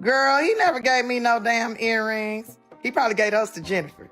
Girl, he never gave me no damn earrings. He probably gave those to Jennifer.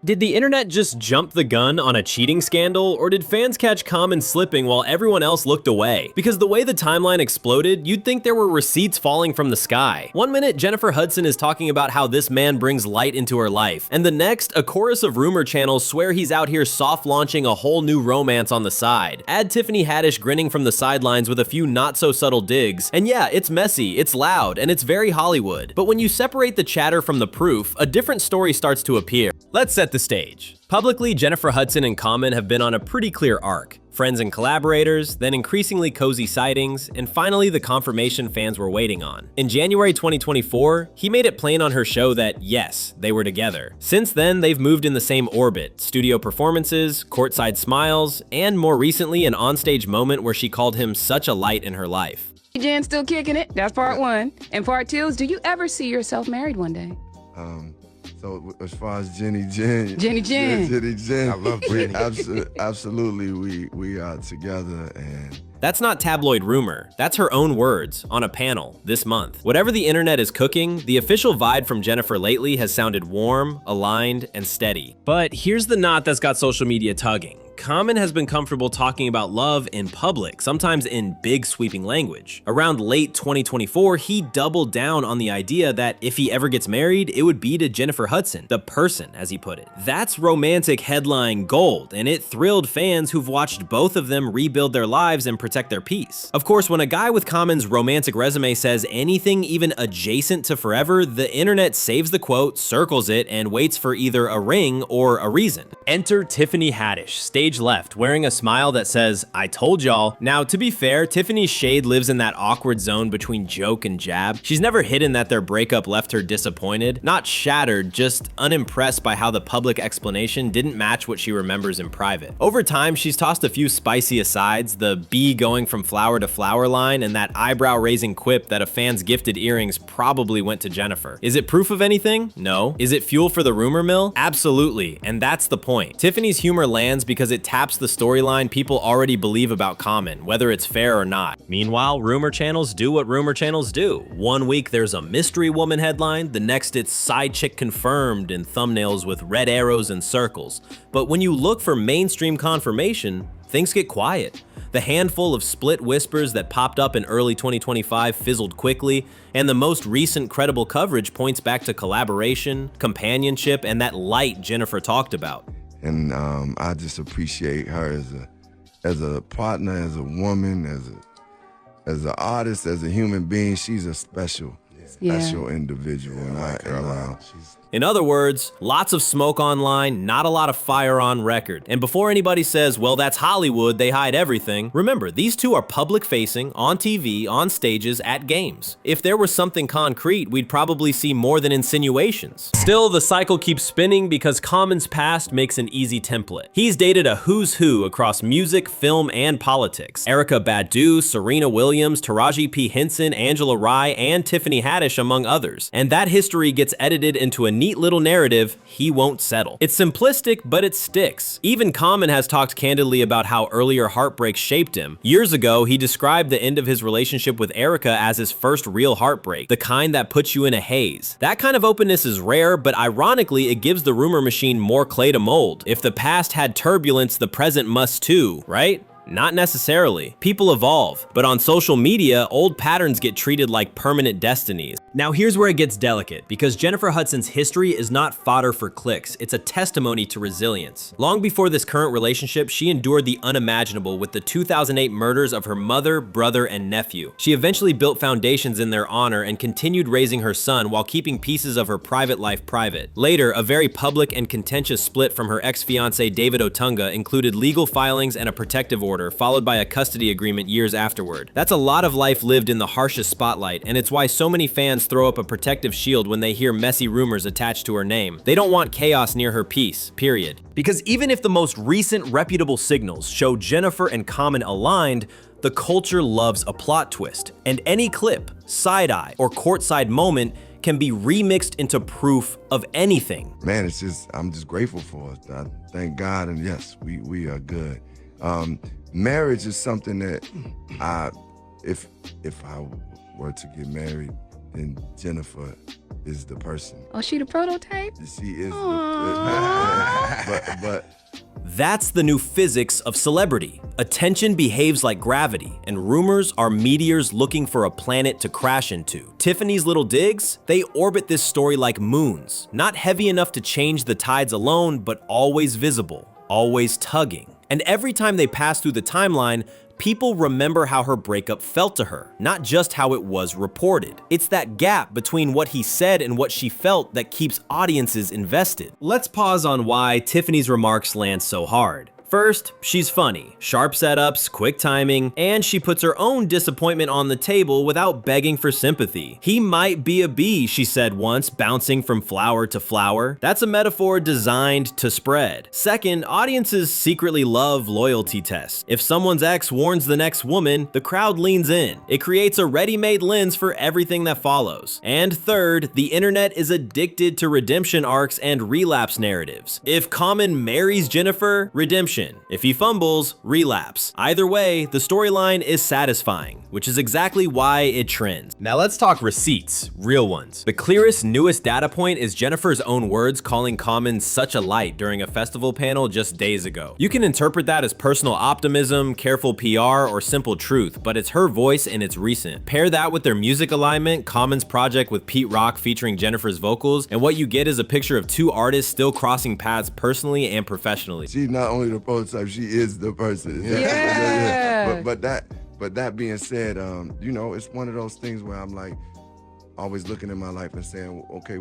Did the internet just jump the gun on a cheating scandal, or did fans catch Common slipping while everyone else looked away? Because the way the timeline exploded, you'd think there were receipts falling from the sky. One minute, Jennifer Hudson is talking about how this man brings light into her life, and the next, a chorus of rumor channels swear he's out here soft launching a whole new romance on the side. Add Tiffany Haddish grinning from the sidelines with a few not so subtle digs, and yeah, it's messy, it's loud, and it's very Hollywood. But when you separate the chatter from the proof, a different story starts to appear. Let's set the stage. Publicly, Jennifer Hudson and Common have been on a pretty clear arc. Friends and collaborators, then increasingly cozy sightings, and finally the confirmation fans were waiting on. In January 2024, he made it plain on her show that yes, they were together. Since then, they've moved in the same orbit: studio performances, courtside smiles, and more recently an onstage moment where she called him such a light in her life. Jen still kicking it. That's part one. And part two is, do you ever see yourself married one day? So as far as Jenny Jen, I love Jenny. Absolutely, we are together, and That's not tabloid rumor, that's her own words on a panel this month. Whatever the internet is cooking, the official vibe from Jennifer lately has sounded warm, aligned, and steady. But here's the knot that's got social media tugging. Common has been comfortable talking about love in public, sometimes in big sweeping language. Around late 2024, he doubled down on the idea that if he ever gets married, it would be to Jennifer Hudson, the person, as he put it. That's romantic headline gold, and it thrilled fans who've watched both of them rebuild their lives and protect their peace. Of course, when a guy with Common's romantic resume says anything even adjacent to forever, the internet saves the quote, circles it, and waits for either a ring or a reason. Enter Tiffany Haddish, stage left, wearing a smile that says, "I told y'all." Now, to be fair, Tiffany's shade lives in that awkward zone between joke and jab. She's never hidden that their breakup left her disappointed, not shattered, just unimpressed by how the public explanation didn't match what she remembers in private. Over time, she's tossed a few spicy asides, the bee going from flower to flower line, and that eyebrow-raising quip that a fan's gifted earrings probably went to Jennifer. Is it proof of anything? No. Is it fuel for the rumor mill? Absolutely, and that's the point. Tiffany's humor lands because it taps the storyline people already believe about Common, whether it's fair or not. Meanwhile, rumor channels do what rumor channels do. One week there's a mystery woman headline, the next it's side chick confirmed in thumbnails with red arrows and circles. But when you look for mainstream confirmation, things get quiet. The handful of split whispers that popped up in early 2025 fizzled quickly, and the most recent credible coverage points back to collaboration, companionship, and that light Jennifer talked about. And I just appreciate her as a partner, as a woman, as an artist, as a human being. She's a special individual. In other words, lots of smoke online, not a lot of fire on record. And before anybody says, well, that's Hollywood, they hide everything, remember, these two are public-facing, on TV, on stages, at games. If there was something concrete, we'd probably see more than insinuations. Still, the cycle keeps spinning because Common's past makes an easy template. He's dated a who's who across music, film, and politics. Erykah Badu, Serena Williams, Taraji P. Henson, Angela Rye, and Tiffany Haddish, among others. And that history gets edited into a neat little narrative, he won't settle. It's simplistic, but it sticks. Even Common has talked candidly about how earlier heartbreaks shaped him. Years ago, he described the end of his relationship with Erykah as his first real heartbreak, the kind that puts you in a haze. That kind of openness is rare, but ironically, it gives the rumor machine more clay to mold. If the past had turbulence, the present must too, right? Not necessarily. People evolve, but on social media, old patterns get treated like permanent destinies. Now here's where it gets delicate, because Jennifer Hudson's history is not fodder for clicks, it's a testimony to resilience. Long before this current relationship, she endured the unimaginable with the 2008 murders of her mother, brother, and nephew. She eventually built foundations in their honor and continued raising her son while keeping pieces of her private life private. Later, a very public and contentious split from her ex-fiance David Otunga included legal filings and a protective order, followed by a custody agreement years afterward. That's a lot of life lived in the harshest spotlight, and it's why so many fans throw up a protective shield when they hear messy rumors attached to her name. They don't want chaos near her peace, period. Because even if the most recent reputable signals show Jennifer and Common aligned, the culture loves a plot twist, and any clip, side-eye, or courtside moment can be remixed into proof of anything. Man, I'm just grateful for it. I thank God, and yes, we are good. Marriage is something that if I were to get married, then Jennifer is the person. Oh, she the prototype? She is Aww. but That's the new physics of celebrity. Attention behaves like gravity, and rumors are meteors looking for a planet to crash into. Tiffany's little digs, they orbit this story like moons, not heavy enough to change the tides alone, but always visible, always tugging. And every time they pass through the timeline, people remember how her breakup felt to her, not just how it was reported. It's that gap between what he said and what she felt that keeps audiences invested. Let's pause on why Tiffany's remarks land so hard. First, she's funny, sharp setups, quick timing, and she puts her own disappointment on the table without begging for sympathy. He might be a bee, she said once, bouncing from flower to flower. That's a metaphor designed to spread. Second, audiences secretly love loyalty tests. If someone's ex warns the next woman, the crowd leans in. It creates a ready-made lens for everything that follows. And third, the internet is addicted to redemption arcs and relapse narratives. If Common marries Jennifer, redemption. If he fumbles, relapse. Either way, the storyline is satisfying, which is exactly why it trends. Now let's talk receipts, real ones. The clearest, newest data point is Jennifer's own words calling Common such a light during a festival panel just days ago. You can interpret that as personal optimism, careful PR, or simple truth, but it's her voice and it's recent. Pair that with their music alignment, Common's project with Pete Rock featuring Jennifer's vocals, and what you get is a picture of two artists still crossing paths personally and professionally. she's not only the prototype, she is the person. Yeah. But that being said, you know, it's one of those things where I'm like always looking at my life and saying, okay,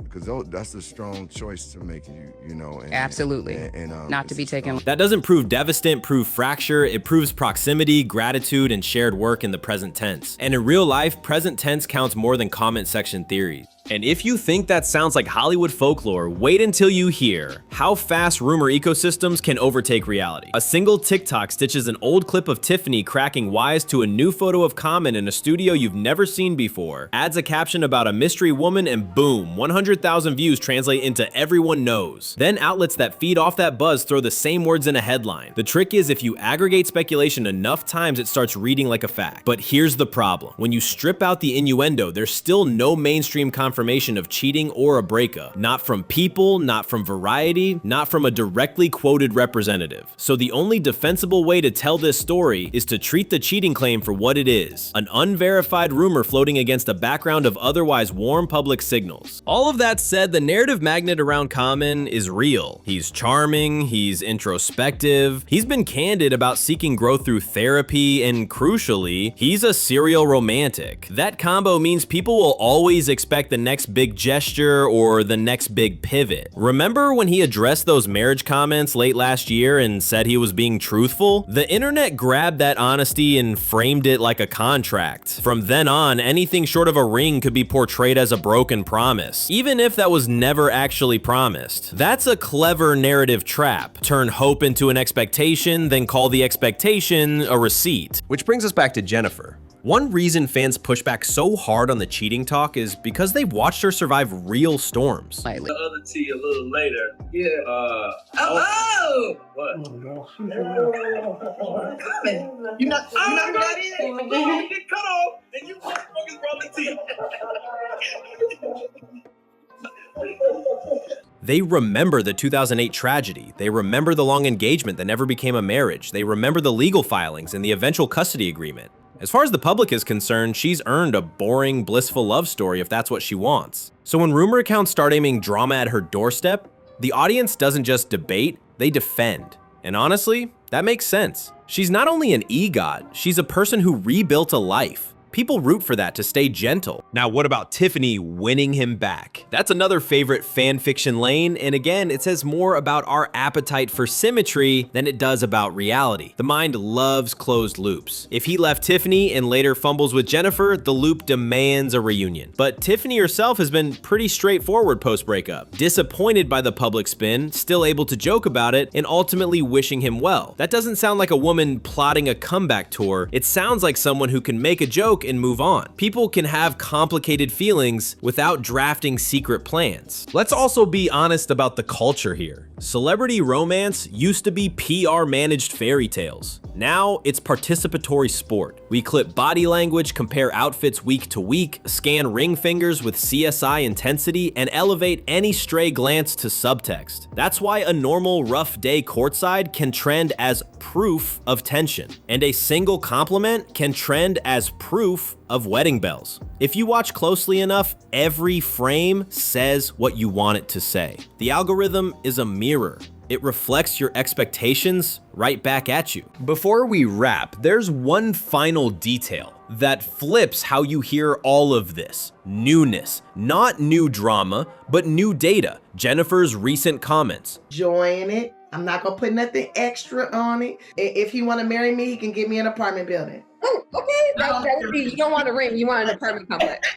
because that's a strong choice to make, you know. And, Absolutely. Not to be taken. That doesn't prove devastating, prove fracture. It proves proximity, gratitude, and shared work in the present tense. And in real life, present tense counts more than comment section theories. And if you think that sounds like Hollywood folklore, wait until you hear how fast rumor ecosystems can overtake reality. A single TikTok stitches an old clip of Tiffany cracking wise to a new photo of Common in a studio you've never seen before, adds a caption about a mystery woman, and boom, 100,000 views translate into everyone knows. Then outlets that feed off that buzz throw the same words in a headline. The trick is if you aggregate speculation enough times, it starts reading like a fact. But here's the problem. When you strip out the innuendo, there's still no mainstream confirmation of cheating or a breakup. Not from People, not from Variety, not from a directly quoted representative. So the only defensible way to tell this story is to treat the cheating claim for what it is, an unverified rumor floating against a background of otherwise warm public signals. All of that said, the narrative magnet around Common is real. He's charming, he's introspective, he's been candid about seeking growth through therapy, and crucially, he's a serial romantic. That combo means people will always expect the next big gesture or the next big pivot. Remember when he addressed those marriage comments late last year and said he was being truthful? The internet grabbed that honesty and framed it like a contract. From then on, anything short of a ring could be portrayed as a broken promise, even if that was never actually promised. That's a clever narrative trap. Turn hope into an expectation, then call the expectation a receipt. Which brings us back to Jennifer. One reason fans push back so hard on the cheating talk is because they've watched her survive real storms. Slightly. The other tea a little later. Yeah. What? You're not got in? You get cut off, and you motherfuckers brought the tea. They remember the 2008 tragedy. They remember the long engagement that never became a marriage. They remember the legal filings and the eventual custody agreement. As far as the public is concerned, she's earned a boring, blissful love story if that's what she wants. So when rumor accounts start aiming drama at her doorstep, the audience doesn't just debate, they defend. And honestly, that makes sense. She's not only an EGOT, she's a person who rebuilt a life. People root for that to stay gentle. Now, what about Tiffany winning him back? That's another favorite fan fiction lane, and again, it says more about our appetite for symmetry than it does about reality. The mind loves closed loops. If he left Tiffany and later fumbles with Jennifer, the loop demands a reunion. But Tiffany herself has been pretty straightforward post-breakup. Disappointed by the public spin, still able to joke about it, and ultimately wishing him well. That doesn't sound like a woman plotting a comeback tour. It sounds like someone who can make a joke and move on. People can have complicated feelings without drafting secret plans. Let's also be honest about the culture here. Celebrity romance used to be PR-managed fairy tales. Now, it's participatory sport. We clip body language, compare outfits week to week, scan ring fingers with CSI intensity, and elevate any stray glance to subtext. That's why a normal rough day courtside can trend as proof of tension, and a single compliment can trend as proof of wedding bells. If you watch closely enough, every frame says what you want it to say. The algorithm is a mirror. It reflects your expectations right back at you. Before we wrap, there's one final detail that flips how you hear all of this. Newness. Not new drama, but new data. Jennifer's recent comments. Join it. I'm not gonna put nothing extra on it. If he want to marry me, he can give me an apartment building. Oh, okay. That would be, you don't want a ring, you want an apartment complex.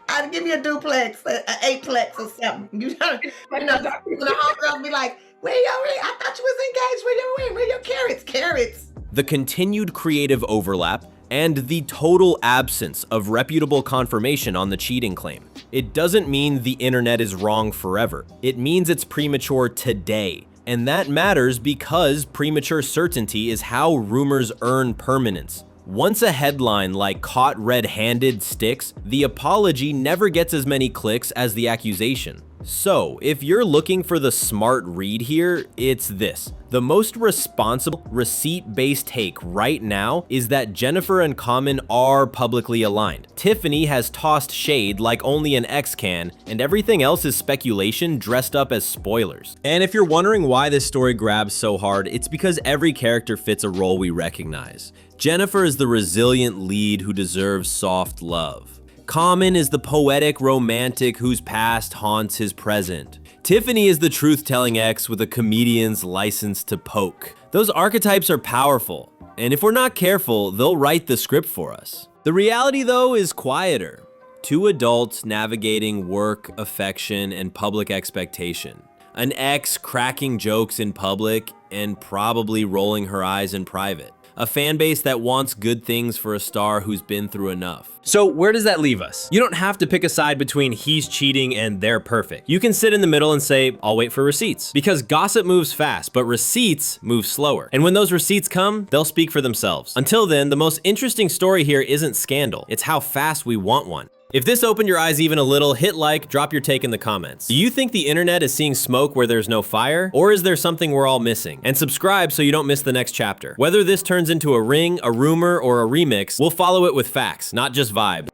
I'd give me a duplex, an eightplex or something. You know, when the homegirls be like, where your ring? I thought you was engaged. Where your ring? Where your carrots? Carrots. The continued creative overlap and the total absence of reputable confirmation on the cheating claim. It doesn't mean the internet is wrong forever. It means it's premature today. And that matters because premature certainty is how rumors earn permanence. Once a headline like "caught red-handed" sticks, the apology never gets as many clicks as the accusation. So, if you're looking for the smart read here, it's this. The most responsible, receipt-based take right now is that Jennifer and Common are publicly aligned. Tiffany has tossed shade like only an ex can, and everything else is speculation dressed up as spoilers. And if you're wondering why this story grabs so hard, it's because every character fits a role we recognize. Jennifer is the resilient lead who deserves soft love. Common is the poetic romantic whose past haunts his present. Tiffany is the truth-telling ex with a comedian's license to poke. Those archetypes are powerful, and if we're not careful, they'll write the script for us. The reality, though, is quieter. Two adults navigating work, affection, and public expectation. An ex cracking jokes in public and probably rolling her eyes in private. A fan base that wants good things for a star who's been through enough. So where does that leave us? You don't have to pick a side between he's cheating and they're perfect. You can sit in the middle and say, I'll wait for receipts. Because gossip moves fast, but receipts move slower. And when those receipts come, they'll speak for themselves. Until then, the most interesting story here isn't scandal. It's how fast we want one. If this opened your eyes even a little, hit like, drop your take in the comments. Do you think the internet is seeing smoke where there's no fire? Or is there something we're all missing? And subscribe so you don't miss the next chapter. Whether this turns into a ring, a rumor, or a remix, we'll follow it with facts, not just vibes.